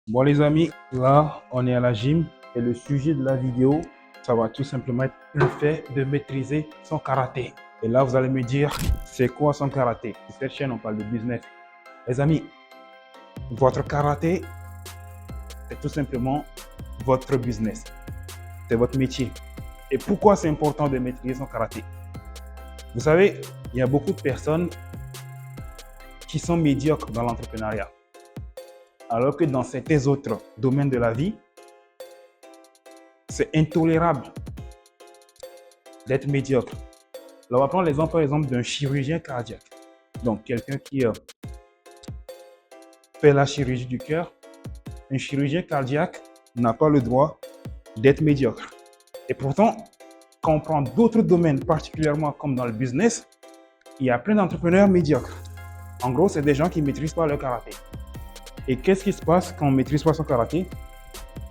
Bon les amis, là on est à la gym et le sujet de la vidéo, ça va tout simplement être le fait de maîtriser son karaté. Et là vous allez me dire, c'est quoi son karaté? Sur cette chaîne on parle de business. Les amis, votre karaté, c'est tout simplement votre business. C'est votre métier. Et pourquoi c'est important de maîtriser son karaté? Vous savez, il y a beaucoup de personnes qui sont médiocres dans l'entrepreneuriat. Alors que dans certains autres domaines de la vie, c'est intolérable d'être médiocre. Là, on va prendre l'exemple par exemple d'un chirurgien cardiaque. Donc, quelqu'un qui fait la chirurgie du cœur. Un chirurgien cardiaque n'a pas le droit d'être médiocre. Et pourtant, quand on prend d'autres domaines, particulièrement comme dans le business, il y a plein d'entrepreneurs médiocres. En gros, c'est des gens qui ne maîtrisent pas le karaté. Et qu'est-ce qui se passe quand on ne maîtrise pas son karaté?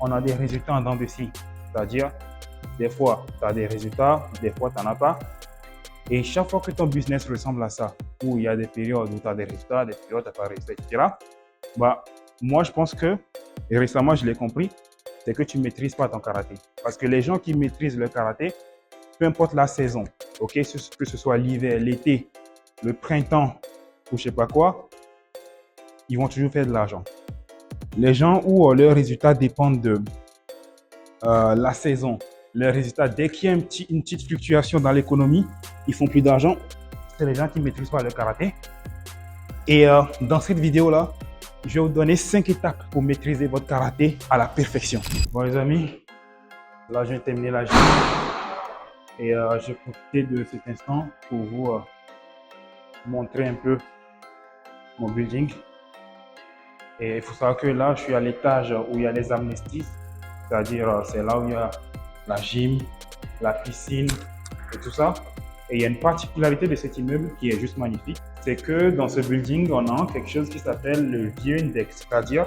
On a des résultats en dents de scie. C'est-à-dire, des fois, tu as des résultats, des fois, tu n'en as pas. Et chaque fois que ton business ressemble à ça, où il y a des périodes où tu as des résultats, des périodes où tu n'as pas de résultats, etc., bah, moi, je pense que, et récemment, je l'ai compris, c'est que tu ne maîtrises pas ton karaté. Parce que les gens qui maîtrisent le karaté, peu importe la saison, okay, que ce soit l'hiver, l'été, le printemps ou je ne sais pas quoi, ils vont toujours faire de l'argent. Les gens où leurs résultats dépendent de la saison, leurs résultats, dès qu'il y a une petite fluctuation dans l'économie, ils font plus d'argent. C'est les gens qui ne maîtrisent pas le karaté. Et dans cette vidéo-là, je vais vous donner 5 étapes pour maîtriser votre karaté à la perfection. Bon les amis, là je viens de terminer la gym. Et je vais profiter de cet instant pour vous montrer un peu mon building. Et il faut savoir que là, je suis à l'étage où il y a les amnesties. C'est-à-dire, c'est là où il y a la gym, la piscine et tout ça. Et il y a une particularité de cet immeuble qui est juste magnifique. C'est que dans ce building, on a quelque chose qui s'appelle le viewing deck. C'est-à-dire,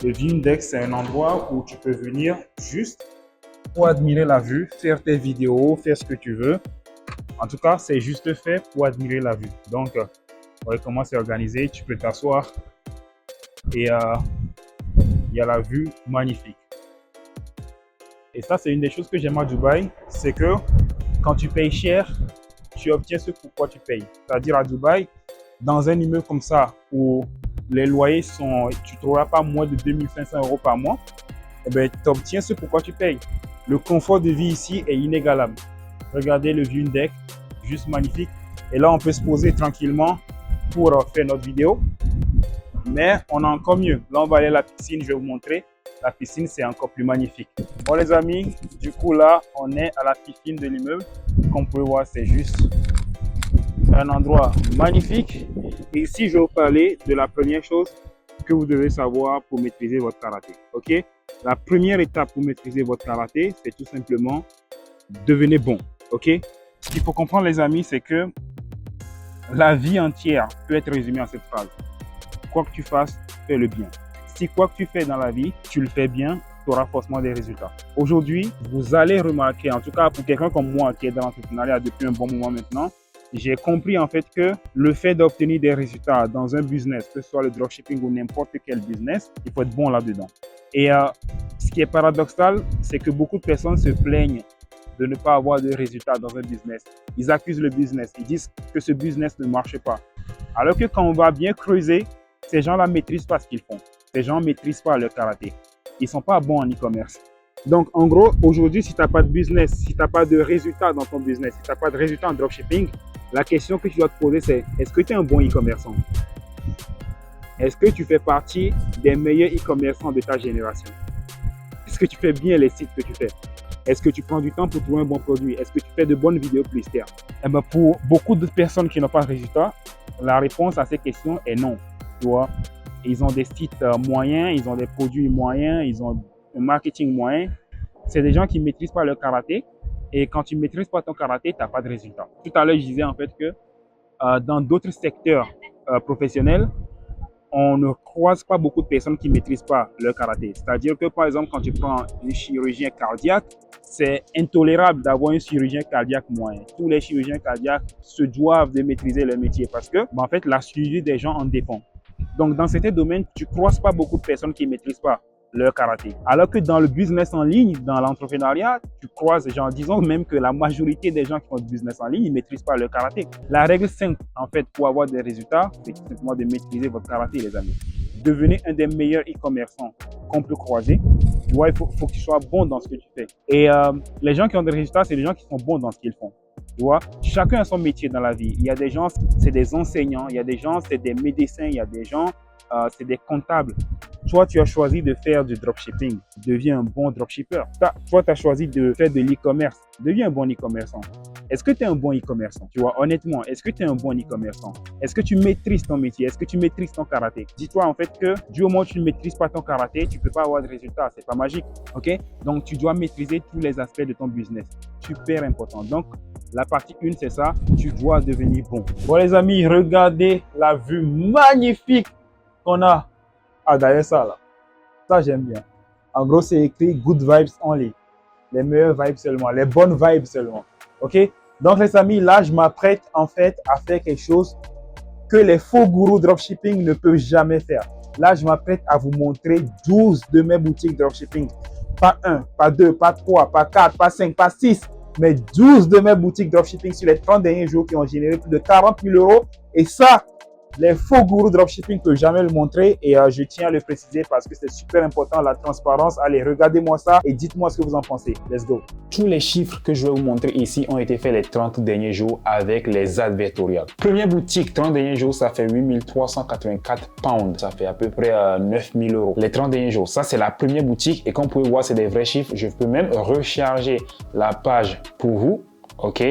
le viewing deck, c'est un endroit où tu peux venir juste pour admirer la vue, faire tes vidéos, faire ce que tu veux. En tout cas, c'est juste fait pour admirer la vue. Donc, voyez comment c'est organisé. Tu peux t'asseoir et il y a la vue magnifique. Et ça, c'est une des choses que j'aime à Dubaï, c'est que quand tu payes cher, tu obtiens ce pourquoi tu payes. C'est-à-dire à Dubaï, dans un immeuble comme ça, où les loyers sont, tu ne trouveras pas moins de 2500 € par mois, eh bien, tu obtiens ce pourquoi tu payes. Le confort de vie ici est inégalable. Regardez le viewing deck, juste magnifique. Et là, on peut se poser tranquillement pour faire notre vidéo. Mais on a encore mieux. Là, on va aller à la piscine, je vais vous montrer. La piscine, c'est encore plus magnifique. Bon, les amis, du coup, là, on est à la piscine de l'immeuble. Comme vous pouvez voir, c'est juste un endroit magnifique. Et ici, je vais vous parler de la première chose que vous devez savoir pour maîtriser votre karaté. Ok? La première étape pour maîtriser votre karaté, c'est tout simplement devenez bon. Ok? Ce qu'il faut comprendre, les amis, c'est que la vie entière peut être résumée en cette phrase. Quoi que tu fasses, fais-le bien. Si quoi que tu fais dans la vie, tu le fais bien, tu auras forcément des résultats. Aujourd'hui, vous allez remarquer, en tout cas pour quelqu'un comme moi qui est dans l'entrepreneuriat depuis un bon moment maintenant, j'ai compris en fait que le fait d'obtenir des résultats dans un business, que ce soit le dropshipping ou n'importe quel business, il faut être bon là-dedans. Et ce qui est paradoxal, c'est que beaucoup de personnes se plaignent de ne pas avoir de résultats dans un business. Ils accusent le business, ils disent que ce business ne marche pas. Alors que quand on va bien creuser, ces gens-là ne maîtrisent pas ce qu'ils font. Ces gens ne maîtrisent pas le karaté. Ils ne sont pas bons en e-commerce. Donc, en gros, aujourd'hui, si tu n'as pas de business, si tu n'as pas de résultats dans ton business, si tu n'as pas de résultats en dropshipping, la question que tu dois te poser, c'est est-ce que tu es un bon e-commerçant? Est-ce que tu fais partie des meilleurs e-commerçants de ta génération? Est-ce que tu fais bien les sites que tu fais? Est-ce que tu prends du temps pour trouver un bon produit? Est-ce que tu fais de bonnes vidéos publicitaires? Eh bien, pour beaucoup de personnes qui n'ont pas de résultats, la réponse à ces questions est non. Tu vois, ils ont des sites moyens, ils ont des produits moyens, ils ont un marketing moyen. C'est des gens qui ne maîtrisent pas le karaté. Et quand tu ne maîtrises pas ton karaté, tu n'as pas de résultat. Tout à l'heure, je disais en fait que dans d'autres secteurs professionnels, on ne croise pas beaucoup de personnes qui ne maîtrisent pas le karaté. C'est-à-dire que par exemple, quand tu prends un chirurgien cardiaque, c'est intolérable d'avoir un chirurgien cardiaque moyen. Tous les chirurgiens cardiaques se doivent de maîtriser leur métier parce que, en fait, la survie des gens en dépend. Donc, dans certains domaines, tu ne croises pas beaucoup de personnes qui ne maîtrisent pas leur karaté. Alors que dans le business en ligne, dans l'entrepreneuriat, tu croises des gens, disons même que la majorité des gens qui font du business en ligne, ils ne maîtrisent pas leur karaté. La règle simple, en fait, pour avoir des résultats, c'est tout simplement de maîtriser votre karaté, les amis. Devenez un des meilleurs e-commerçants qu'on peut croiser. Tu vois, il faut que tu sois bon dans ce que tu fais. Et les gens qui ont des résultats, c'est les gens qui sont bons dans ce qu'ils font. Tu vois, chacun a son métier dans la vie. Il y a des gens, c'est des enseignants. Il y a des gens, c'est des médecins. Il y a des gens, c'est des comptables. Toi, tu as choisi de faire du dropshipping. Deviens un bon dropshipper. Toi, tu as choisi de faire de l'e-commerce. Deviens un bon e-commerçant. Est-ce que tu es un bon e-commerçant? Tu vois, honnêtement, est-ce que tu es un bon e-commerçant? Est-ce que tu maîtrises ton métier? Est-ce que tu maîtrises ton karaté? Dis-toi en fait que du moment où tu ne maîtrises pas ton karaté, tu ne peux pas avoir de résultats. C'est pas magique. OK? Donc, tu dois maîtriser tous les aspects de ton business. Super important. Donc, la partie 1, c'est ça. Tu dois devenir bon. Bon, les amis, regardez la vue magnifique qu'on a. Ah, d'ailleurs, ça, là. Ça, j'aime bien. En gros, c'est écrit Good Vibes Only. Les meilleures vibes seulement. Les bonnes vibes seulement. OK? Donc, les amis, là, je m'apprête en fait à faire quelque chose que les faux gourous dropshipping ne peuvent jamais faire. Là, je m'apprête à vous montrer 12 de mes boutiques dropshipping. Pas 1, pas 2, pas 3, pas 4, pas 5, pas 6, mais 12 de mes boutiques dropshipping sur les 30 derniers jours qui ont généré plus de 40 000 euros. Et ça, les faux gourous dropshipping ne peuvent jamais le montrer et je tiens à le préciser parce que c'est super important, la transparence. Allez, regardez-moi ça et dites-moi ce que vous en pensez. Let's go. Tous les chiffres que je vais vous montrer ici ont été faits les 30 derniers jours avec les advertorials. Première boutique, 30 derniers jours, ça fait 8 384 pounds. Ça fait à peu près 9 000 euros. Les 30 derniers jours, ça c'est la première boutique et comme vous pouvez voir, c'est des vrais chiffres. Je peux même recharger la page pour vous. OK?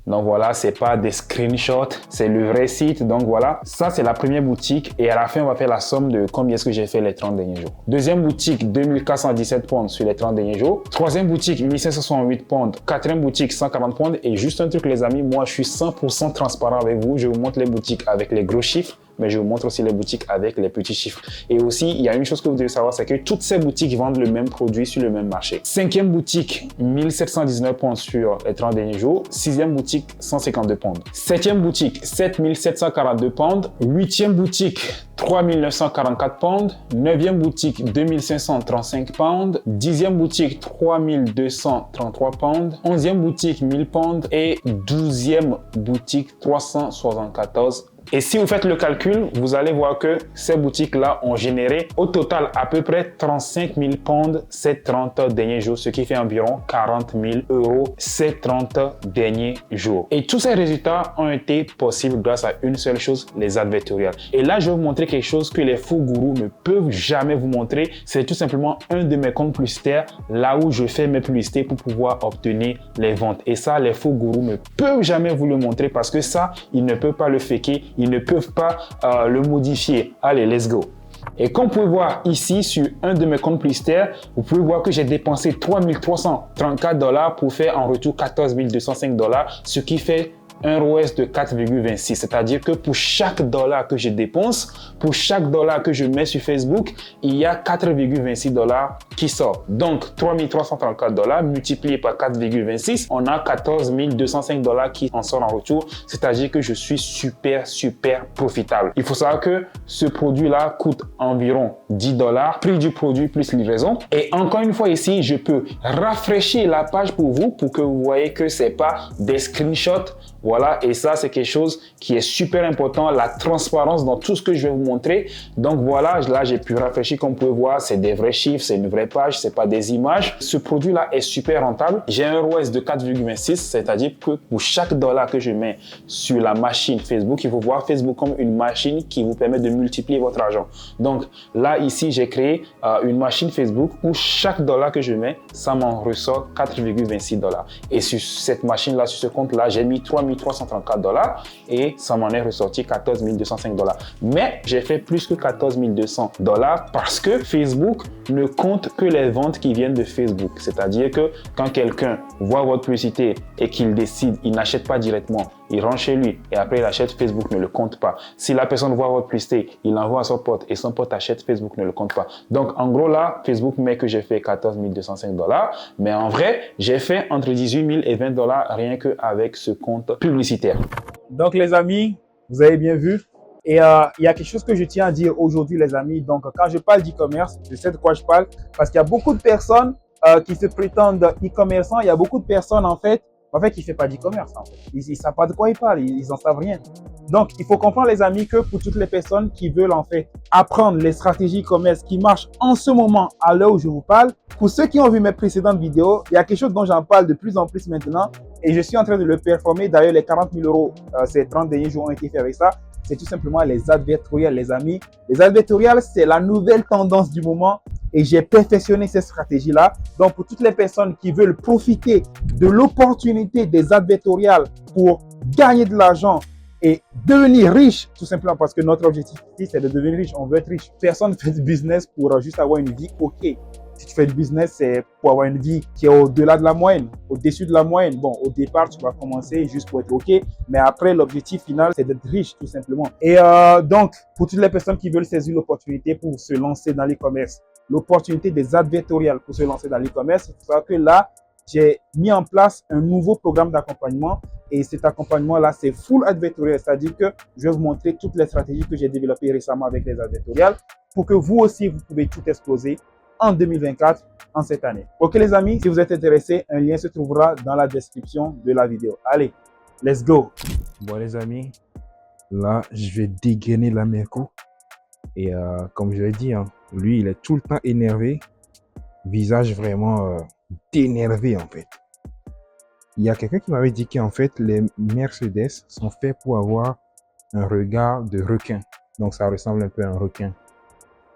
Donc voilà, c'est pas des screenshots, c'est le vrai site. Donc voilà, ça c'est la première boutique et à la fin, on va faire la somme de combien est-ce que j'ai fait les 30 derniers jours. Deuxième boutique, 2417 pounds sur les 30 derniers jours. Troisième boutique, 1568 pounds. Quatrième boutique, 140 pounds. Et juste un truc les amis, moi je suis 100% transparent avec vous. Je vous montre les boutiques avec les gros chiffres, mais je vous montre aussi les boutiques avec les petits chiffres. Et aussi, il y a une chose que vous devez savoir, c'est que toutes ces boutiques vendent le même produit sur le même marché. Cinquième boutique, 1719 pounds sur les 30 derniers jours. Sixième boutique, 152 pounds. Septième boutique, 7742 pounds. Huitième boutique, 3944 pounds. Neuvième boutique, 2535 pounds. Dixième boutique, 3233 pounds. Onzième boutique, 1000 pounds. Et douzième boutique, 374. Et si vous faites le calcul, vous allez voir que ces boutiques-là ont généré au total à peu près 35 000 pounds ces 30 derniers jours, ce qui fait environ 40 000 euros ces 30 derniers jours. Et tous ces résultats ont été possibles grâce à une seule chose, les advertorials. Et là, je vais vous montrer quelque chose que les faux gourous ne peuvent jamais vous montrer. C'est tout simplement un de mes comptes publicitaires, là où je fais mes publicités pour pouvoir obtenir les ventes. Et ça, les faux gourous ne peuvent jamais vous le montrer parce que ça, ils ne peuvent pas le faker. Ils ne peuvent pas le modifier. Allez, let's go. Et comme vous pouvez voir ici sur un de mes comptes publicitaires, vous pouvez voir que j'ai dépensé 3 334 $ pour faire en retour 14 205 $, ce qui fait un ROAS de 4,26. C'est-à-dire que pour chaque dollar que je dépense, pour chaque dollar que je mets sur Facebook, il y a 4,26 $ qui sort. Donc 3 334 $ multiplié par 4,26, on a 14 205 $ qui en sort en retour. C'est-à-dire que je suis super profitable. Il faut savoir que ce produit-là coûte environ 10 $, prix du produit plus livraison. Et encore une fois ici, je peux rafraîchir la page pour vous pour que vous voyez que c'est pas des screenshots. Voilà, et ça, c'est quelque chose qui est super important, la transparence dans tout ce que je vais vous montrer. Donc voilà, là, j'ai pu rafraîchir, comme vous pouvez voir, c'est des vrais chiffres, c'est une vraie page, c'est pas des images. Ce produit-là est super rentable. J'ai un ROAS de 4,26, c'est-à-dire que pour chaque dollar que je mets sur la machine Facebook, il faut voir Facebook comme une machine qui vous permet de multiplier votre argent. Donc là, ici, j'ai créé une machine Facebook où chaque dollar que je mets, ça m'en ressort 4,26 $. Et sur cette machine-là, sur ce compte-là, j'ai mis 3 334 $ et ça m'en est ressorti 14 205 $. Mais j'ai fait plus que 14 200 $ parce que Facebook ne compte que les ventes qui viennent de Facebook. C'est-à-dire que quand quelqu'un voit votre publicité et qu'il décide, il n'achète pas directement, il rentre chez lui et après il achète, Facebook ne le compte pas. Si la personne voit votre publicité, il l'envoie à son pote et son pote achète, Facebook ne le compte pas. Donc en gros là, Facebook met que j'ai fait 14 205 $, mais en vrai, j'ai fait entre 18 000 et 20 $ rien qu'avec ce compte publicitaire. Donc les amis, vous avez bien vu. Et il y a quelque chose que je tiens à dire aujourd'hui, les amis. Donc, quand je parle d'e-commerce, je sais de quoi je parle parce qu'il y a beaucoup de personnes qui se prétendent e-commerçants. Il y a beaucoup de personnes, en fait, qui ne font pas d'e-commerce. En fait. Ils ne savent pas de quoi ils parlent. Ils n'en savent rien. Donc, il faut comprendre, les amis, que pour toutes les personnes qui veulent, en fait, apprendre les stratégies e-commerce qui marchent en ce moment, à l'heure où je vous parle, pour ceux qui ont vu mes précédentes vidéos, il y a quelque chose dont j'en parle de plus en plus maintenant et je suis en train de le performer. D'ailleurs, les 40 000 euros ces 30 derniers jours ont été faits avec ça. C'est tout simplement les advertorials, les amis. Les advertorials, c'est la nouvelle tendance du moment et j'ai perfectionné cette stratégie-là. Donc, pour toutes les personnes qui veulent profiter de l'opportunité des advertorials pour gagner de l'argent et devenir riche, tout simplement parce que notre objectif ici, c'est de devenir riche. On veut être riche. Personne ne fait du business pour juste avoir une vie OK. Si tu fais du business, c'est pour avoir une vie qui est au-delà de la moyenne, au-dessus de la moyenne. Bon, au départ, tu vas commencer juste pour être OK, mais après, l'objectif final, c'est d'être riche, tout simplement. Et donc, pour toutes les personnes qui veulent saisir l'opportunité pour se lancer dans l'e-commerce, l'opportunité des advertorials pour se lancer dans l'e-commerce, il faut savoir que là, j'ai mis en place un nouveau programme d'accompagnement et cet accompagnement-là, c'est full advertorial, c'est-à-dire que je vais vous montrer toutes les stratégies que j'ai développées récemment avec les advertorials pour que vous aussi, vous pouvez tout exploser en 2024, en cette année. Ok les amis, si vous êtes intéressés, un lien se trouvera dans la description de la vidéo. Allez, let's go. Bon les amis, là je vais dégainer la Merco et comme je l'ai dit, hein, lui il est tout le temps énervé, visage vraiment d'énervé en fait. Il y a quelqu'un qui m'avait dit qu'en fait les Mercedes sont faits pour avoir un regard de requin, donc ça ressemble un peu à un requin.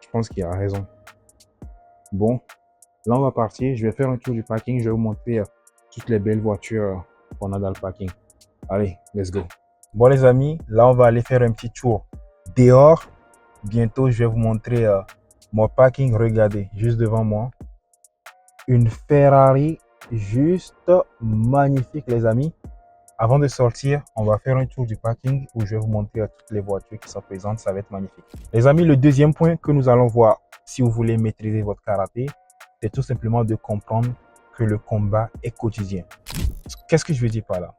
Je pense qu'il a raison. Bon, là on va partir, je vais faire un tour du parking, je vais vous montrer toutes les belles voitures qu'on a dans le parking. Allez, let's go. Bon les amis, là on va aller faire un petit tour dehors. Bientôt je vais vous montrer mon parking. Regardez, juste devant moi, une Ferrari juste magnifique les amis. Avant de sortir, on va faire un tour du parking où je vais vous montrer toutes les voitures qui sont présentes. Ça va être magnifique. Les amis, le deuxième point que nous allons voir, si vous voulez maîtriser votre karaté, c'est tout simplement de comprendre que le combat est quotidien. Qu'est-ce que je veux dire par là?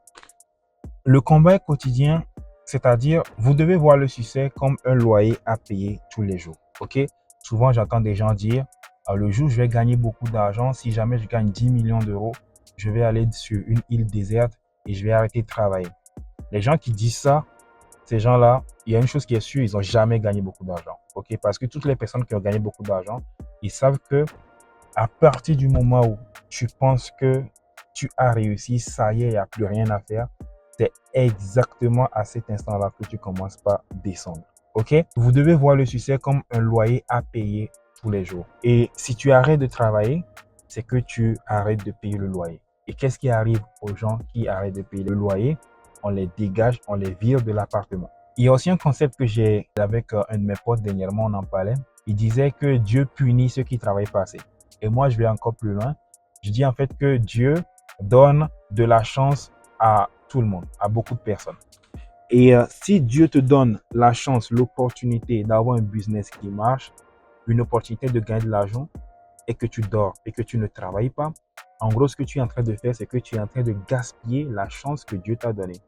Le combat est quotidien, c'est-à-dire vous devez voir le succès comme un loyer à payer tous les jours. Ok? Souvent, j'entends des gens dire, le jour où je vais gagner beaucoup d'argent, si jamais je gagne 10 millions d'euros, je vais aller sur une île déserte et je vais arrêter de travailler. Les gens qui disent ça, ces gens-là, il y a une chose qui est sûre, ils n'ont jamais gagné beaucoup d'argent. Ok? Parce que toutes les personnes qui ont gagné beaucoup d'argent, ils savent que à partir du moment où tu penses que tu as réussi, ça y est, il n'y a plus rien à faire, c'est exactement à cet instant-là que tu commences par descendre. Ok? Vous devez voir le succès comme un loyer à payer tous les jours. Et si tu arrêtes de travailler, c'est que tu arrêtes de payer le loyer. Et qu'est-ce qui arrive aux gens qui arrêtent de payer le loyer? On les dégage, on les vire de l'appartement. Il y a aussi un concept que j'ai avec un de mes potes dernièrement, on en parlait. Il disait que Dieu punit ceux qui travaillent pas assez. Et moi, je vais encore plus loin. Je dis en fait que Dieu donne de la chance à tout le monde, à beaucoup de personnes. Et si Dieu te donne la chance, l'opportunité d'avoir un business qui marche, une opportunité de gagner de l'argent et que tu dors et que tu ne travailles pas, en gros, ce que tu es en train de faire, c'est que tu es en train de gaspiller la chance que Dieu t'a donnée.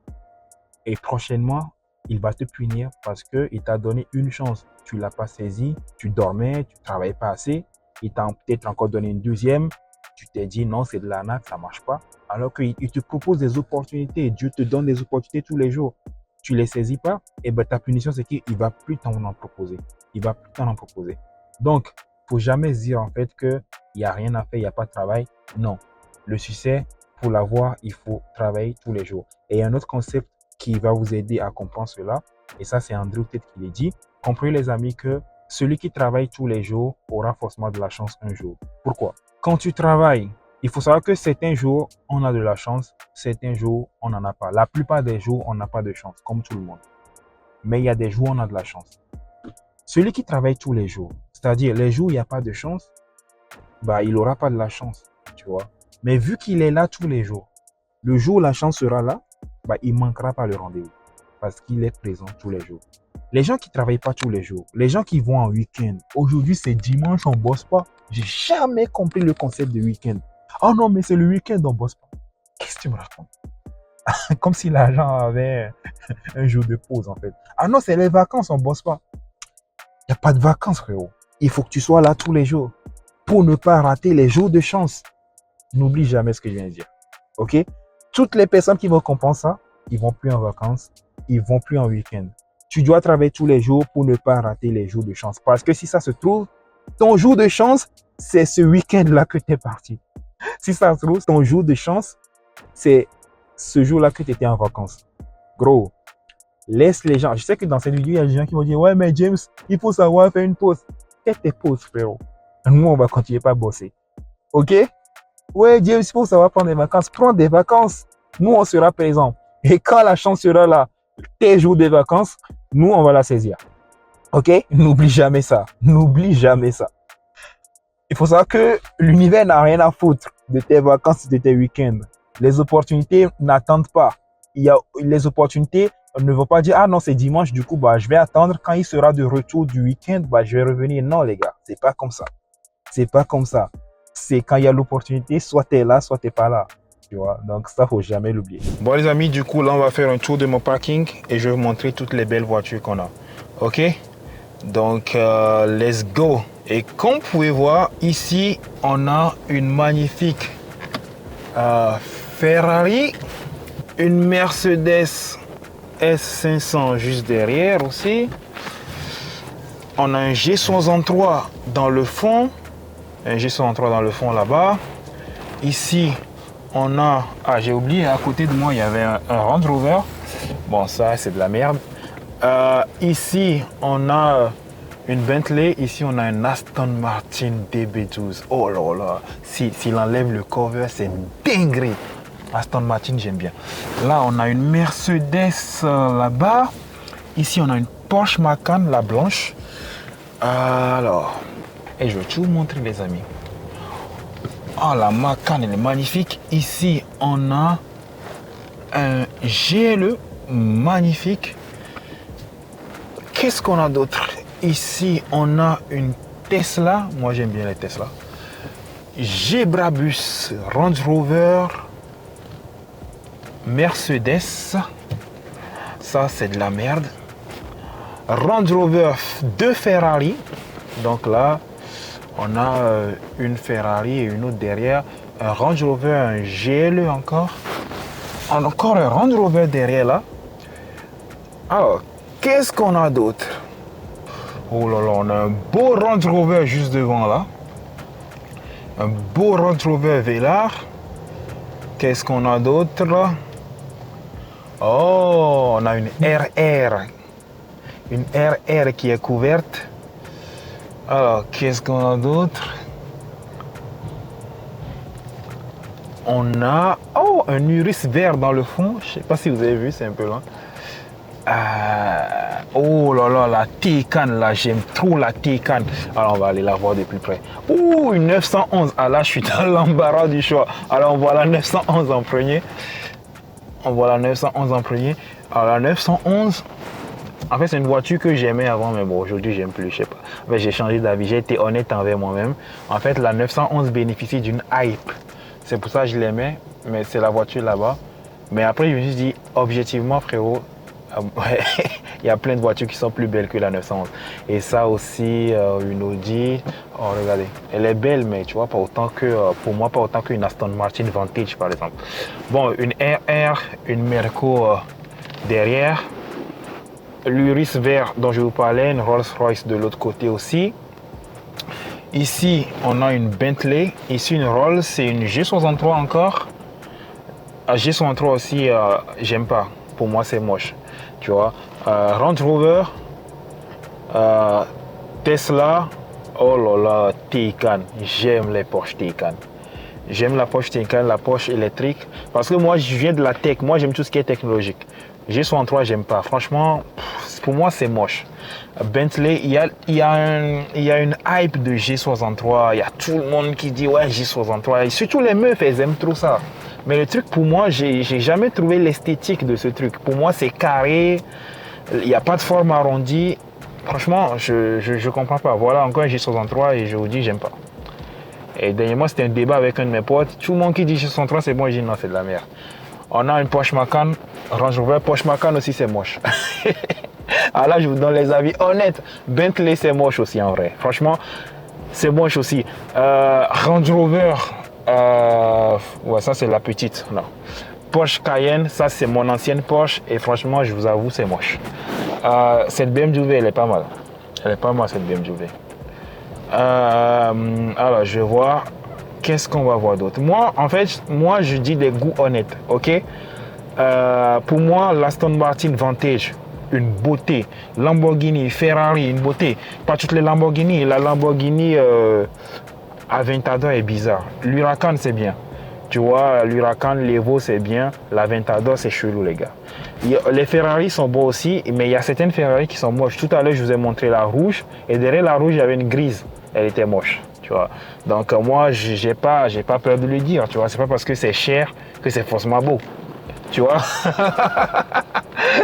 Et prochainement, il va te punir parce qu'il t'a donné une chance. Tu ne l'as pas saisie, tu dormais, tu ne travaillais pas assez. Il t'a peut-être encore donné une deuxième. Tu t'es dit non, c'est de l'arnaque, ça ne marche pas. Alors qu'il te propose des opportunités. Dieu te donne des opportunités tous les jours. Tu ne les saisis pas, et bien ta punition, c'est qu'il ne va plus t'en proposer. Il va plus t'en en proposer. Donc, il ne faut jamais dire en fait qu'il n'y a rien à faire, il n'y a pas de travail. Non. Le succès, pour l'avoir, il faut travailler tous les jours. Et il y a un autre concept qui va vous aider à comprendre cela. Et ça, c'est Andrew Tate qui l'a dit. Comprenez les amis que celui qui travaille tous les jours aura forcément de la chance un jour. Pourquoi? Quand tu travailles, il faut savoir que certains jours, on a de la chance. Certains jours, on n'en a pas. La plupart des jours, on n'a pas de chance, comme tout le monde. Mais il y a des jours où on a de la chance. Celui qui travaille tous les jours, c'est-à-dire les jours où il n'y a pas de chance, il n'aura pas de la chance, tu vois. Mais vu qu'il est là tous les jours, le jour où la chance sera là, il ne manquera pas le rendez-vous parce qu'il est présent tous les jours. Les gens qui ne travaillent pas tous les jours, les gens qui vont en week-end, aujourd'hui c'est dimanche, on ne bosse pas. J'ai jamais compris le concept de week-end. Oh non, mais c'est le week-end, on ne bosse pas. Qu'est-ce que tu me racontes? Comme si l'agent avait un jour de pause, en fait. Ah non, c'est les vacances, on bosse pas. Il n'y a pas de vacances, frérot. Il faut que tu sois là tous les jours pour ne pas rater les jours de chance. N'oublie jamais ce que je viens de dire. OK? Toutes les personnes qui vont comprendre ça, ils vont plus en vacances, ils vont plus en week-end. Tu dois travailler tous les jours pour ne pas rater les jours de chance. Parce que si ça se trouve, ton jour de chance, c'est ce week-end-là que tu es parti. Si ça se trouve, ton jour de chance, c'est ce jour-là que tu étais en vacances. Gros, laisse les gens. Je sais que dans cette vidéo, il y a des gens qui vont dire, ouais, mais James, il faut savoir faire une pause. Fais tes pauses, frérot. Nous, on va continuer pas à bosser. OK? Ouais, James, il faut savoir prendre des vacances. Prends des vacances. Nous, on sera présents. Et quand la chance sera là, tes jours de vacances, nous, on va la saisir. OK? N'oublie jamais ça. N'oublie jamais ça. Il faut savoir que l'univers n'a rien à foutre de tes vacances, de tes week-ends. Les opportunités n'attendent pas. Les opportunités ne vont pas dire, ah non, c'est dimanche, du coup, je vais attendre quand il sera de retour du week-end, je vais revenir. Non, les gars, c'est pas comme ça. C'est pas comme ça. C'est quand il y a l'opportunité, soit tu es là, soit tu n'es pas là. Tu vois? Donc ça, faut jamais l'oublier. Bon les amis, du coup là on va faire un tour de mon parking et je vais vous montrer toutes les belles voitures qu'on a. Ok? Donc let's go. Et comme vous pouvez voir, ici on a une magnifique Ferrari, une Mercedes S500 juste derrière aussi. On a un G63 dans le fond. Un G63 dans le fond là-bas. Ici, on a... Ah, j'ai oublié, à côté de moi, il y avait un Range Rover. Bon, ça, c'est de la merde. Ici, on a une Bentley. Ici, on a un Aston Martin DB12. Oh là là. S'il enlève le cover, c'est une dinguerie. Aston Martin, j'aime bien. Là, on a une Mercedes là-bas. Ici, on a une Porsche Macan, la blanche. Alors, et je vais tout vous montrer, les amis. Oh, la Macan, elle est magnifique. Ici, on a un GLE magnifique. Qu'est-ce qu'on a d'autre? Ici, on a une Tesla. Moi, j'aime bien les Tesla. Gebrabus, Range Rover, Mercedes. Ça, c'est de la merde. Range Rover, deux Ferrari. Donc là, on a une Ferrari et une autre derrière. Un Range Rover, un GLE encore. Encore un Range Rover derrière là. Alors, qu'est-ce qu'on a d'autre? Oh là là, on a un beau Range Rover juste devant là. Un beau Range Rover Velar. Qu'est-ce qu'on a d'autre là? Oh, on a une RR. Une RR qui est couverte. Alors, qu'est-ce qu'on a d'autre? On a un Urus vert dans le fond. Je ne sais pas si vous avez vu, c'est un peu loin. Oh là là, la Taycan, là, j'aime trop la Taycan. Alors, on va aller la voir de plus près. Oh, une 911. Ah là, je suis dans l'embarras du choix. Alors, on voit la 911 en premier. On voit la 911 en premier. Alors, la 911... En fait, c'est une voiture que j'aimais avant, mais bon, aujourd'hui, j'aime plus, je sais pas. En fait, j'ai changé d'avis, j'ai été honnête envers moi-même. En fait, la 911 bénéficie d'une hype. C'est pour ça que je l'aimais, mais c'est la voiture là-bas. Mais après, je me suis dit, objectivement, frérot, il y a plein de voitures qui sont plus belles que la 911. Et ça aussi, une Audi, oh, regardez, elle est belle, mais tu vois, pas autant que, pour moi, pas autant qu'une Aston Martin Vantage, par exemple. Bon, une RR, une Merco derrière. L'Urus vert dont je vous parlais, une Rolls-Royce de l'autre côté aussi. Ici, on a une Bentley. Ici, une Rolls, c'est une G63 encore. G63 aussi, j'aime pas. Pour moi, c'est moche. Tu vois. Range Rover, Tesla. Oh là là, Taycan. J'aime les Porsche Taycan. J'aime la Porsche Taycan, la Porsche électrique. Parce que moi, je viens de la tech. Moi, j'aime tout ce qui est technologique. G63, j'aime pas. Franchement, pour moi, c'est moche. Bentley, il y a une hype de G63. Il y a tout le monde qui dit, ouais, G63. Et surtout les meufs, elles aiment trop ça. Mais le truc, pour moi, j'ai jamais trouvé l'esthétique de ce truc. Pour moi, c'est carré. Il n'y a pas de forme arrondie. Franchement, je comprends pas. Voilà, encore un G63 et je vous dis, j'aime pas. Et dernièrement, c'était un débat avec un de mes potes. Tout le monde qui dit G63, c'est bon. Je dis, non, c'est de la merde. On a une Porsche Macan, Range Rover. Porsche Macan aussi, c'est moche. Alors là, je vous donne les avis honnêtes. Bentley, c'est moche aussi en vrai. Franchement, c'est moche aussi. Range Rover, ouais, ça c'est la petite. Non. Porsche Cayenne, ça c'est mon ancienne Porsche. Et franchement, je vous avoue, c'est moche. Cette BMW, elle est pas mal. Elle est pas mal, cette BMW. Alors, je vais voir. Qu'est-ce qu'on va voir d'autre? Moi, en fait, je dis des goûts honnêtes, ok? Pour moi, l'Aston Martin Vantage, une beauté. Lamborghini, Ferrari, une beauté. Pas toutes les Lamborghini. La Lamborghini Aventador est bizarre. L'Huracan, c'est bien. Tu vois, l'Huracan, l'Evo, c'est bien. L'Aventador, c'est chelou, les gars. Les Ferrari sont beaux aussi, mais il y a certaines Ferrari qui sont moches. Tout à l'heure, je vous ai montré la rouge. Et derrière la rouge, il y avait une grise. Elle était moche. Tu vois. Donc moi, j'ai pas peur de le dire. Tu vois, c'est pas parce que c'est cher que c'est forcément beau. Tu vois.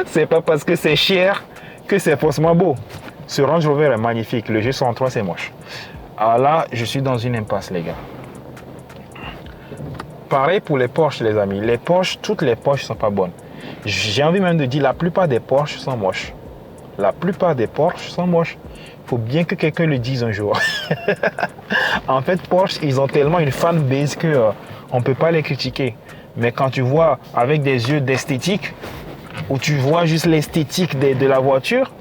C'est pas parce que c'est cher que c'est forcément beau. Ce Range Rover est magnifique. Le G103, c'est moche. Alors là, je suis dans une impasse, les gars. Pareil pour les Porsche, les amis. Les Porsche, toutes les Porsche sont pas bonnes. J'ai envie même de dire la plupart des Porsche sont moches. La plupart des Porsche sont moches. Faut bien que quelqu'un le dise un jour. En fait, Porsche, ils ont tellement une fanbase que on peut pas les critiquer. Mais quand tu vois avec des yeux d'esthétique, où tu vois juste l'esthétique de la voiture,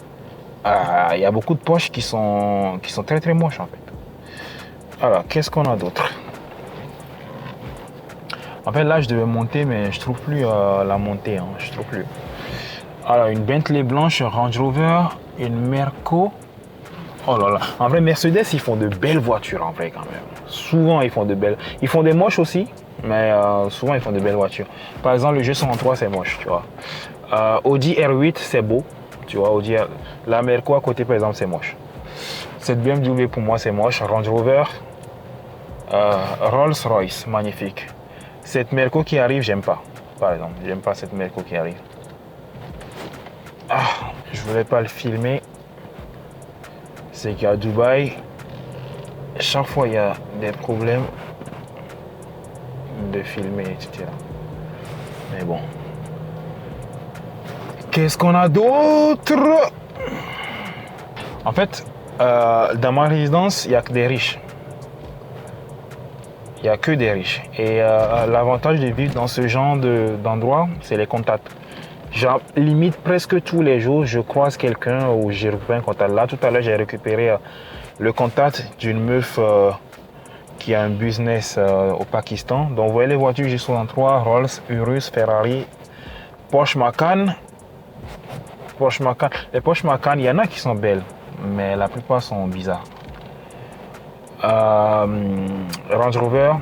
il y a beaucoup de Porsche qui sont très très moches en fait. Alors, qu'est-ce qu'on a d'autre? En fait, là, je devais monter, mais je trouve plus la montée. Hein, je trouve plus. Alors, une Bentley blanche, Range Rover, une Merco. Oh là là. En vrai, Mercedes, ils font de belles voitures en vrai quand même. Souvent, ils font de belles. Ils font des moches aussi, mais souvent, ils font de belles voitures. Par exemple, le G103, c'est moche, tu vois. Audi R8, c'est beau. Tu vois, Audi R... La Merco à côté, par exemple, c'est moche. Cette BMW, pour moi, c'est moche. Range Rover. Rolls-Royce, magnifique. Cette Merco qui arrive, j'aime pas. Par exemple, j'aime pas cette Merco qui arrive. Je voulais pas le filmer. C'est qu'à Dubaï, chaque fois il y a des problèmes de filmer, etc. Mais bon. Qu'est-ce qu'on a d'autre? En fait, dans ma résidence, il n'y a que des riches. Il n'y a que des riches. Et l'avantage de vivre dans ce genre d'endroit, c'est les contacts. Genre, limite presque tous les jours, je croise quelqu'un ou j'ai récupéré un contact. Là, tout à l'heure, j'ai récupéré le contact d'une meuf qui a un business au Pakistan. Donc, vous voyez les voitures G63, Rolls, Urus, Ferrari, Porsche Macan. Porsche Macan. Les Porsche Macan, il y en a qui sont belles, mais la plupart sont bizarres. Range Rover,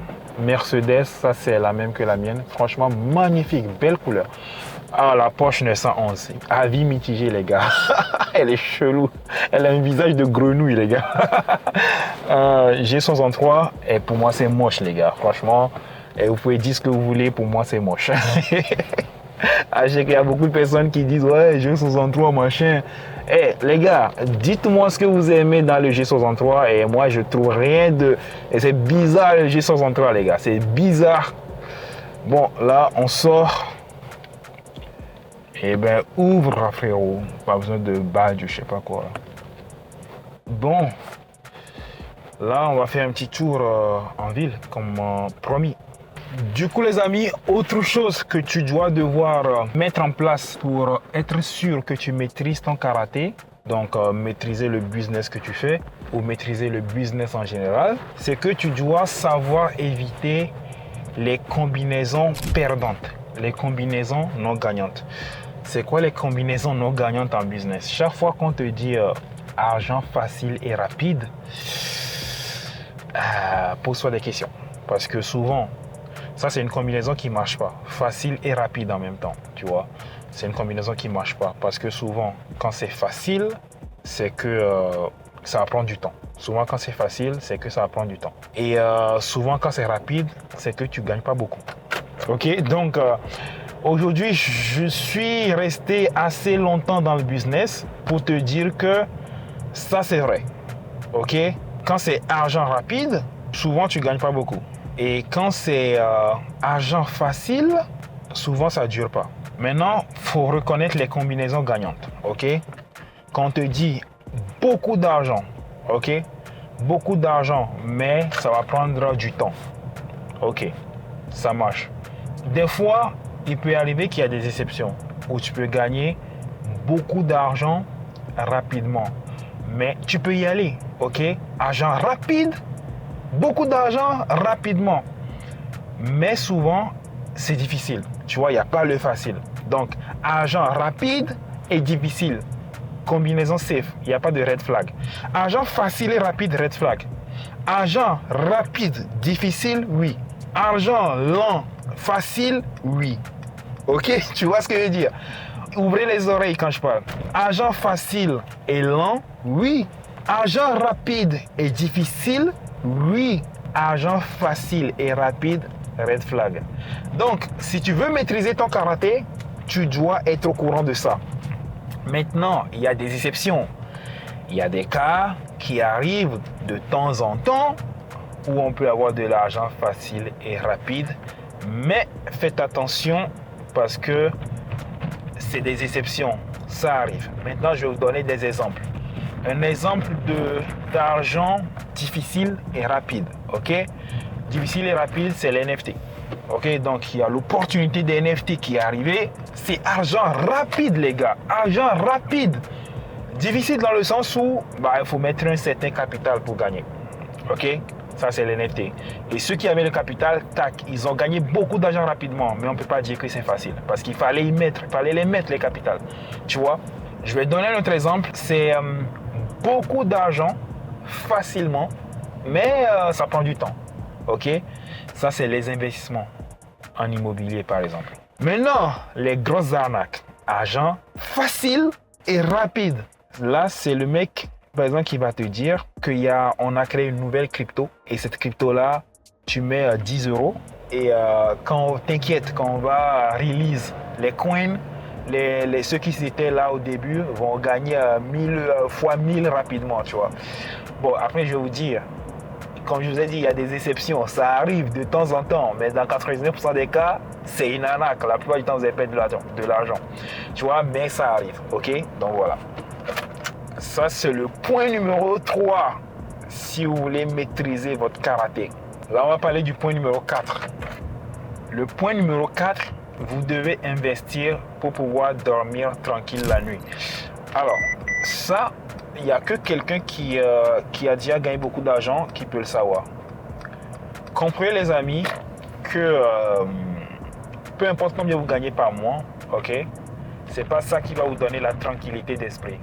Mercedes, ça c'est la même que la mienne. Franchement, magnifique, belle couleur. La Porsche 911, avis mitigé les gars. Elle est chelou. Elle a un visage de grenouille les gars. G63, et pour moi c'est moche les gars. Franchement, et vous pouvez dire ce que vous voulez, pour moi c'est moche. Je sais qu'il y a beaucoup de personnes qui disent ouais G63 machin. Les gars, dites-moi ce que vous aimez dans le G63 et moi je trouve rien de... Et c'est bizarre le G63 les gars, c'est bizarre. Bon là on sort. Ben ouvre frérot, pas besoin de badge, je sais pas quoi. Bon, là on va faire un petit tour en ville comme promis. Du coup les amis, autre chose que tu dois devoir mettre en place pour être sûr que tu maîtrises ton karaté, donc maîtriser le business que tu fais ou maîtriser le business en général, c'est que tu dois savoir éviter les combinaisons perdantes, les combinaisons non gagnantes. C'est quoi les combinaisons non gagnantes en business? Chaque fois qu'on te dit argent facile et rapide, pose-toi des questions. Parce que souvent, ça c'est une combinaison qui ne marche pas. Facile et rapide en même temps, tu vois. C'est une combinaison qui ne marche pas. Parce que souvent, quand c'est facile, c'est que ça va prendre du temps. Souvent, quand c'est facile, c'est que ça va prendre du temps. Et souvent, quand c'est rapide, c'est que tu ne gagnes pas beaucoup. Ok, donc... aujourd'hui, je suis resté assez longtemps dans le business pour te dire que ça, c'est vrai. Ok? Quand c'est argent rapide, souvent, tu ne gagnes pas beaucoup. Et quand c'est argent facile, souvent ça ne dure pas. Maintenant, il faut reconnaître les combinaisons gagnantes. Ok? Quand on te dit beaucoup d'argent, ok? Beaucoup d'argent, mais ça va prendre du temps. Ok, ça marche. Des fois, il peut arriver qu'il y a des exceptions où tu peux gagner beaucoup d'argent rapidement. Mais tu peux y aller, ok? Argent rapide, beaucoup d'argent rapidement. Mais souvent, c'est difficile. Tu vois, il n'y a pas le facile. Donc, argent rapide et difficile. Combinaison safe, il n'y a pas de red flag. Argent facile et rapide, red flag. Argent rapide, difficile, oui. Argent lent, facile, oui. Ok, tu vois ce que je veux dire? Ouvrez les oreilles quand je parle. Argent facile et lent, oui. Argent rapide et difficile, oui. Argent facile et rapide, red flag. Donc, si tu veux maîtriser ton karaté, tu dois être au courant de ça. Maintenant, il y a des exceptions. Il y a des cas qui arrivent de temps en temps où on peut avoir de l'argent facile et rapide. Mais faites attention parce que c'est des exceptions. Ça arrive. Maintenant, je vais vous donner des exemples. Un exemple d'argent difficile et rapide. Ok? Difficile et rapide, c'est l'NFT. Ok, donc il y a l'opportunité des NFT qui est arrivée. C'est argent rapide, les gars. Argent rapide. Difficile dans le sens où il faut mettre un certain capital pour gagner. Ok, ça c'est les NFT. Et ceux qui avaient le capital, tac, ils ont gagné beaucoup d'argent rapidement. Mais on ne peut pas dire que c'est facile. Parce qu'il fallait les mettre, les capitales. Tu vois, je vais donner un autre exemple. C'est beaucoup d'argent facilement. Mais ça prend du temps. Ok, ça c'est les investissements en immobilier par exemple. Maintenant, les grosses arnaques. Argent facile et rapide. Là, c'est le mec, par exemple, qui va te dire qu'on a créé une nouvelle crypto. Et cette crypto-là, tu mets 10 euros. Et quand t'inquiète, quand on va release les coins, ceux qui étaient là au début vont gagner 1000 fois 1000 rapidement, tu vois. Bon, après, je vais vous dire, comme je vous ai dit, il y a des exceptions. Ça arrive de temps en temps, mais dans 99% des cas, c'est une arnaque. La plupart du temps, vous allez perdre de l'argent. Tu vois, mais ça arrive. Ok? Donc voilà. Ça, c'est le point numéro 3 si vous voulez maîtriser votre karaté. Là, on va parler du point numéro 4. Le point numéro 4, vous devez investir pour pouvoir dormir tranquille la nuit. Alors, ça, il n'y a que quelqu'un qui a déjà gagné beaucoup d'argent qui peut le savoir. Comprenez les amis que peu importe combien vous gagnez par mois, ok, c'est pas ça qui va vous donner la tranquillité d'esprit.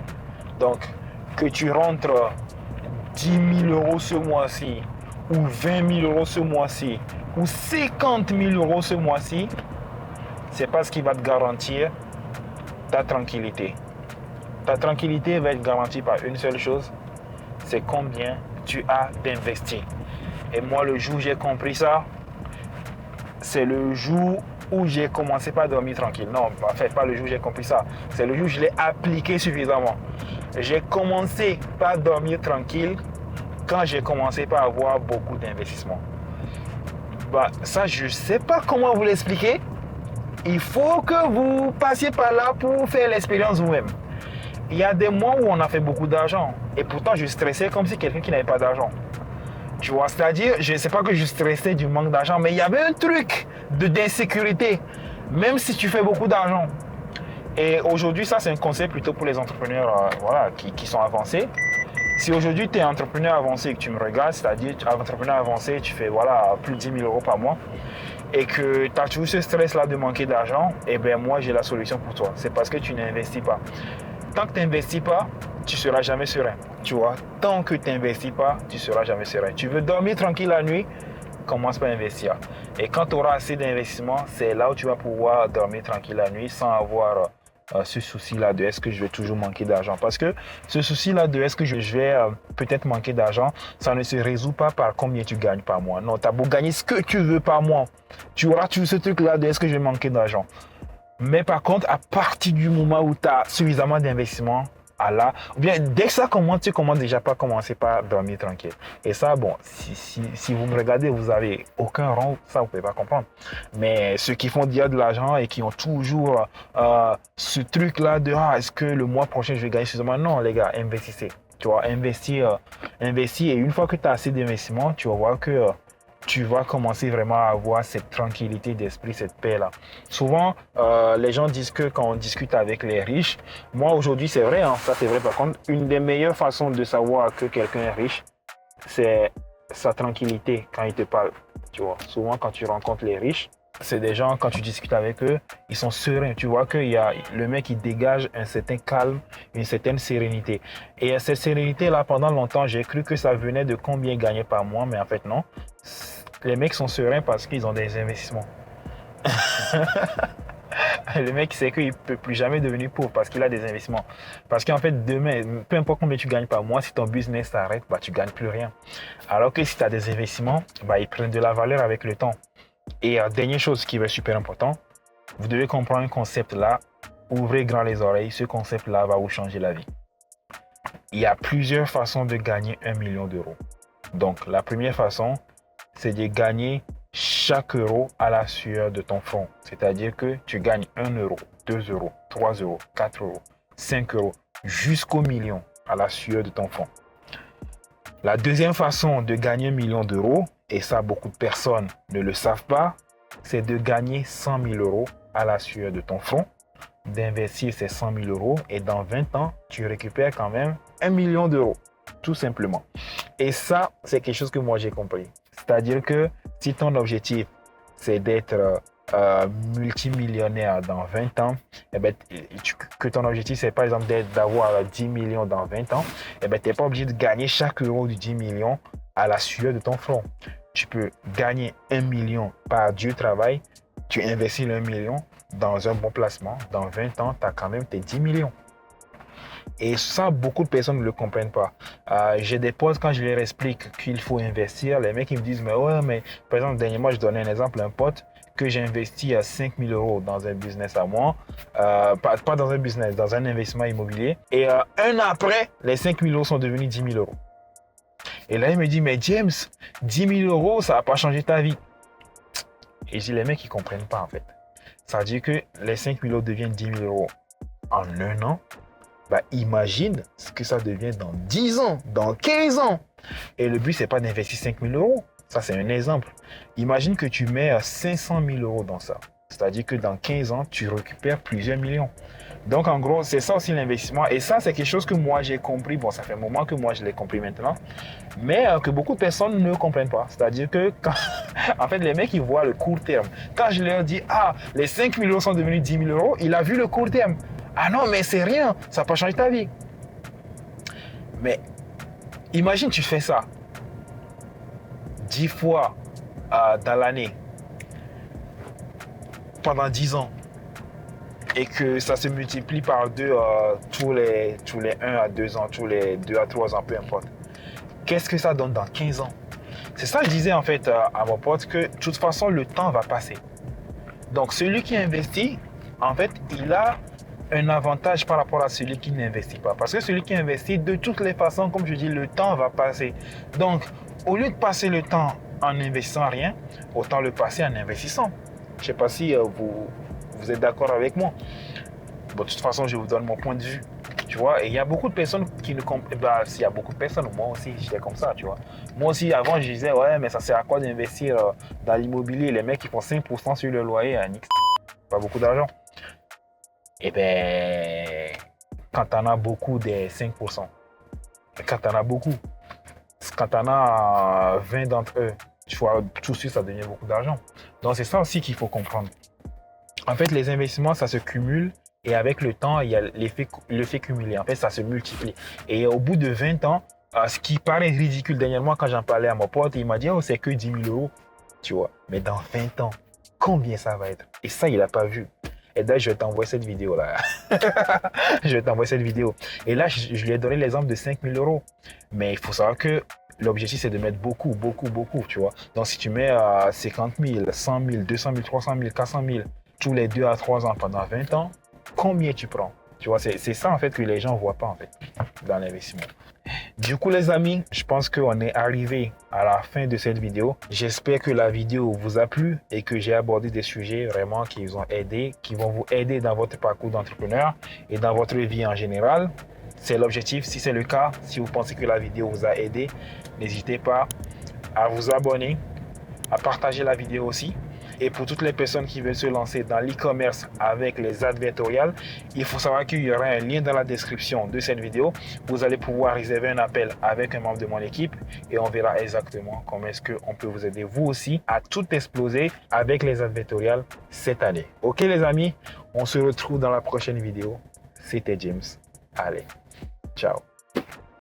Donc, que tu rentres 10 000 euros ce mois-ci, ou 20 000 euros ce mois-ci, ou 50 000 euros ce mois-ci, c'est pas ce qui va te garantir ta tranquillité. Ta tranquillité va être garantie par une seule chose, c'est combien tu as d'investi. Et moi, le jour où j'ai compris ça, c'est le jour où j'ai commencé pas à dormir tranquille. Non, en fait, pas le jour où j'ai compris ça. C'est le jour où je l'ai appliqué suffisamment. J'ai commencé par dormir tranquille quand j'ai commencé par avoir beaucoup d'investissements. Ça, je ne sais pas comment vous l'expliquer. Il faut que vous passiez par là pour faire l'expérience vous-même. Il y a des mois où on a fait beaucoup d'argent. Et pourtant, je stressais comme si quelqu'un qui n'avait pas d'argent. Tu vois, c'est-à-dire, je ne sais pas que je stressais du manque d'argent, mais il y avait un truc d'insécurité, même si tu fais beaucoup d'argent. Et aujourd'hui, ça, c'est un conseil plutôt pour les entrepreneurs qui sont avancés. Si aujourd'hui, tu es entrepreneur avancé et que tu me regardes, c'est-à-dire entrepreneur avancé, tu fais plus de 10 000 euros par mois, et que tu as toujours ce stress-là de manquer d'argent, eh bien, moi, j'ai la solution pour toi. C'est parce que tu n'investis pas. Tant que tu n'investis pas, tu ne seras jamais serein. Tu vois, tant que tu n'investis pas, tu ne seras jamais serein. Tu veux dormir tranquille la nuit, commence par investir. Et quand tu auras assez d'investissement, c'est là où tu vas pouvoir dormir tranquille la nuit sans avoir ce souci-là de est-ce que je vais toujours manquer d'argent. Parce que ce souci-là de est-ce que je vais peut-être manquer d'argent, ça ne se résout pas par combien tu gagnes par mois. Non, tu as beau gagner ce que tu veux par mois, tu auras toujours ce truc-là de est-ce que je vais manquer d'argent. Mais par contre, à partir du moment où tu as suffisamment d'investissement, ou bien dès que ça commence, tu commences déjà pas commencer par dormir tranquille. Et ça, bon, si vous me regardez, vous avez aucun rang, ça vous pouvez pas comprendre. Mais ceux qui font déjà de l'argent et qui ont toujours ce truc-là de est-ce que le mois prochain je vais gagner suffisamment? Non, les gars, investissez. Tu vois, investir et une fois que tu as assez d'investissement, tu vas voir que tu vas commencer vraiment à avoir cette tranquillité d'esprit, cette paix-là. Souvent, les gens disent que quand on discute avec les riches, moi aujourd'hui c'est vrai, hein, ça c'est vrai. Par contre, une des meilleures façons de savoir que quelqu'un est riche, c'est sa tranquillité quand il te parle. Tu vois, souvent quand tu rencontres les riches, c'est des gens, quand tu discutes avec eux, ils sont sereins. Tu vois qu'il y a le mec qui dégage un certain calme, une certaine sérénité. Et cette sérénité-là, pendant longtemps, j'ai cru que ça venait de combien gagner par mois, mais en fait non. Les mecs sont sereins parce qu'ils ont des investissements. Le mec sait qu'il ne peut plus jamais devenir pauvre parce qu'il a des investissements. Parce qu'en fait, demain, peu importe combien tu gagnes par mois, si ton business s'arrête, tu ne gagnes plus rien. Alors que si tu as des investissements, ils prennent de la valeur avec le temps. Et dernière chose qui est super important, vous devez comprendre un concept là, ouvrez grand les oreilles, ce concept là va vous changer la vie. Il y a plusieurs façons de gagner 1 million d'euros. Donc la première façon, c'est de gagner chaque euro à la sueur de ton front. C'est-à-dire que tu gagnes 1 euro, 2 euros, 3 euros, 4 euros, 5 euros, jusqu'au million à la sueur de ton front. La deuxième façon de gagner 1 million d'euros, et ça beaucoup de personnes ne le savent pas, c'est de gagner 100 000 euros à la sueur de ton front, d'investir ces 100 000 euros et dans 20 ans, tu récupères quand même 1 million d'euros, tout simplement. Et ça, c'est quelque chose que moi j'ai compris. C'est-à-dire que si ton objectif, c'est d'être multimillionnaire dans 20 ans, que ton objectif, c'est par exemple d'avoir 10 millions dans 20 ans, tu n'es pas obligé de gagner chaque euro de 10 millions à la sueur de ton front. Tu peux gagner 1 million par dur travail, tu investis le 1 million dans un bon placement, dans 20 ans, tu as quand même tes 10 millions. Et ça, beaucoup de personnes ne le comprennent pas. J'ai des potes, quand je leur explique qu'il faut investir, les mecs ils me disent, mais ouais, mais par exemple, dernièrement, je donnais un exemple, un pote que j'ai investi à 5 000 euros dans un business à moi, pas dans un business, dans un investissement immobilier. Et un an après, les 5 000 euros sont devenus 10 000 euros. Et là, il me dit, mais James, 10 000 euros, ça va pas changer ta vie. Et je dis, les mecs, ils comprennent pas en fait. Ça veut dire que les 5 000 euros deviennent 10 000 euros en un an. Imagine ce que ça devient dans 10 ans, dans 15 ans. Et le but, c'est pas d'investir 5 000 euros. Ça, c'est un exemple. Imagine que tu mets 500 000 euros dans ça. C'est-à-dire que dans 15 ans, tu récupères plusieurs millions. Donc, en gros, c'est ça aussi l'investissement. Et ça, c'est quelque chose que moi, j'ai compris. Bon, ça fait un moment que moi, je l'ai compris maintenant. Mais que beaucoup de personnes ne comprennent pas. C'est-à-dire que, en fait, les mecs, ils voient le court terme. Quand je leur dis, les 5 000 euros sont devenus 10 000 euros, il a vu le court terme. Ah non, mais c'est rien, ça peut changer ta vie. Mais imagine, tu fais ça 10 fois dans l'année, pendant 10 ans, et que ça se multiplie par 2 tous les 1 à 2 ans, tous les 2 à 3 ans, peu importe. Qu'est-ce que ça donne dans 15 ans? C'est ça que je disais en fait à mon pote, que de toute façon, le temps va passer. Donc, celui qui investit, en fait, il a un avantage par rapport à celui qui n'investit pas. Parce que celui qui investit, de toutes les façons, comme je dis, le temps va passer. Donc, au lieu de passer le temps en n'investissant rien, autant le passer en investissant. Je ne sais pas si vous êtes d'accord avec moi. Bon, de toute façon, je vous donne mon point de vue. Tu vois, et il y a beaucoup de personnes qui ne comprennent pas. S'il y a beaucoup de personnes, moi aussi, j'étais comme ça, tu vois. Moi aussi, avant, je disais, ouais, mais ça sert à quoi d'investir dans l'immobilier? Les mecs, qui font 5% sur le loyer, pas beaucoup d'argent. Eh bien, quand tu en as beaucoup des 5%, quand tu en as beaucoup, quand tu en as 20 d'entre eux, tu vois, tout de suite, ça devient beaucoup d'argent. Donc, c'est ça aussi qu'il faut comprendre. En fait, les investissements, ça se cumule et avec le temps, il y a l'effet cumulé. En fait, ça se multiplie. Et au bout de 20 ans, ce qui paraît ridicule, dernièrement, quand j'en parlais à mon pote, il m'a dit, oh, c'est que 10 000 euros, tu vois. Mais dans 20 ans, combien ça va être? Et ça, il n'a pas vu. Et là, je vais t'envoyer cette vidéo-là. Je vais t'envoyer cette vidéo. Et là, je lui ai donné l'exemple de 5 000 euros. Mais il faut savoir que l'objectif, c'est de mettre beaucoup, tu vois. Donc, si tu mets 50 000, 100 000, 200 000, 300 000, 400 000, tous les 2 à 3 ans pendant 20 ans, combien tu prends? Tu vois, c'est ça en fait que les gens ne voient pas en fait dans l'investissement. Du coup les amis, je pense qu'on est arrivé à la fin de cette vidéo. J'espère que la vidéo vous a plu et que j'ai abordé des sujets vraiment qui vous ont aidé, qui vont vous aider dans votre parcours d'entrepreneur et dans votre vie en général. C'est l'objectif. Si c'est le cas, si vous pensez que la vidéo vous a aidé, n'hésitez pas à vous abonner, à partager la vidéo aussi. Et pour toutes les personnes qui veulent se lancer dans l'e-commerce avec les advertoriales, il faut savoir qu'il y aura un lien dans la description de cette vidéo. Vous allez pouvoir réserver un appel avec un membre de mon équipe et on verra exactement comment est-ce qu'on peut vous aider vous aussi à tout exploser avec les advertoriales cette année. Ok les amis, on se retrouve dans la prochaine vidéo. C'était James. Allez, ciao.